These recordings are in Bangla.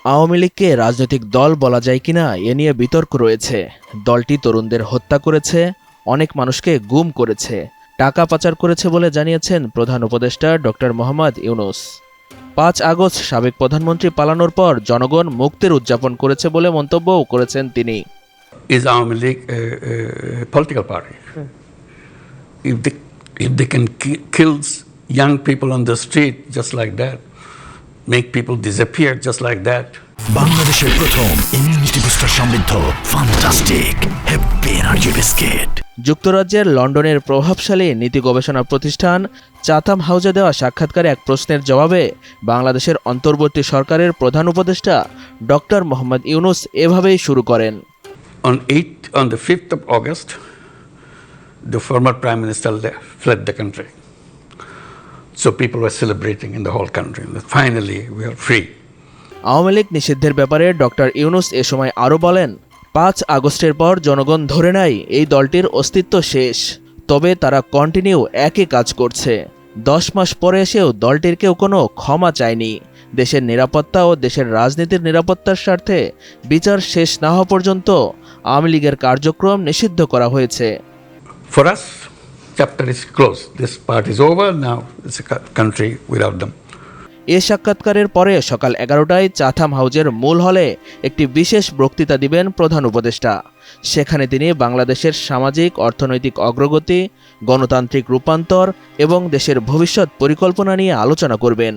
আওয়ামী লীগকে রাজনৈতিক দল বলা যায় কিনা এ নিয়ে বিতর্ক রয়েছে। দলটি তরুণদের হত্যা করেছে, অনেক মানুষকে গুম করেছে, টাকা পাচার করেছে বলে জানিয়েছেন প্রধান উপদেষ্টা ডক্টর মোহাম্মদ ইউনূস। ৫ আগস্ট সাবেক প্রধানমন্ত্রী পালানোর পর জনগণ মুক্তির উদযাপন করেছে বলে মন্তব্যও করেছেন তিনি। Is Awami League a political party? If they can kill young people on the street just like that, make people disappear just like that. বাংলাদেশের প্রথম ইমিউনিটি বুস্টার সমৃদ্ধ ফ্যান্টাস্টিক হ্যাপি এনার্জি বিস্কিট। যুক্তরাজ্যের লন্ডনের প্রভাবশালী নীতি গবেষণা প্রতিষ্ঠান চাথাম হাউজে দেওয়া সাক্ষাৎকারে এক প্রশ্নের জবাবে বাংলাদেশের অন্তর্বর্তী সরকারের প্রধান উপদেষ্টা ডক্টর মোহাম্মদ ইউনূস এভাবেই শুরু করেন। On the 5th of August, the former Prime Minister fled the country. So people were celebrating in the whole country that finally we are free. Awami League নিষিদ্ধের ব্যাপারে ডক্টর ইউনূস এ সময় আরও বলেন, ৫ আগস্টের পর জনগণ ধরে নেয় এই দলটির অস্তিত্ব শেষ, তবে তারা কন্টিনিউ একই কাজ করছে। 10 মাস পরে এসেও দলটির কেউ কোনো ক্ষমা চায়নি। দেশের নিরাপত্তা ও দেশের রাজনীতির নিরাপত্তার স্বার্থে বিচার শেষ না হওয়া পর্যন্ত আওয়ামী লীগের কার্যক্রম নিষিদ্ধ করা হয়েছে। For us, chapter is closed. This part is over. Now it's a country without them. এ সাক্ষাৎকারের পরে সকাল 11টায় চাথাম হাউজের মূল হলে একটি বিশেষ বক্তৃতা দিবেন প্রধান উপদেষ্টা। সেখানে তিনি বাংলাদেশের সামাজিক অর্থনৈতিক অগ্রগতি, গণতান্ত্রিক রূপান্তর এবং দেশের ভবিষ্যৎ পরিকল্পনা নিয়ে আলোচনা করবেন।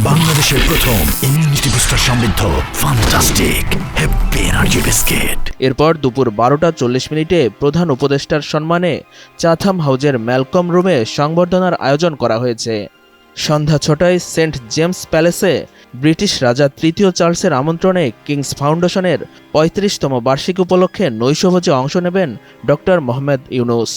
বাংলাদেশের প্রথম ইমিউনিটি বুস্টার সমৃদ্ধ ফ্যান্টাস্টিক হ্যাপি এনার্জি বিস্কিট। এরপর দুপুর 12:40 প্রধান উপদেষ্টার সম্মানে চাথাম হাউজের ম্যালকম রুমে সংবর্ধনার আয়োজন করা হয়েছে। সন্ধ্যা 6টায় সেন্ট জেমস প্যালেসে ব্রিটিশ রাজা তৃতীয় চার্লসের আমন্ত্রণে কিংস ফাউন্ডেশনের 35তম বার্ষিকী উপলক্ষে নৈশভোজে অংশ নেবেন ডক্টর মোহাম্মদ ইউনূস।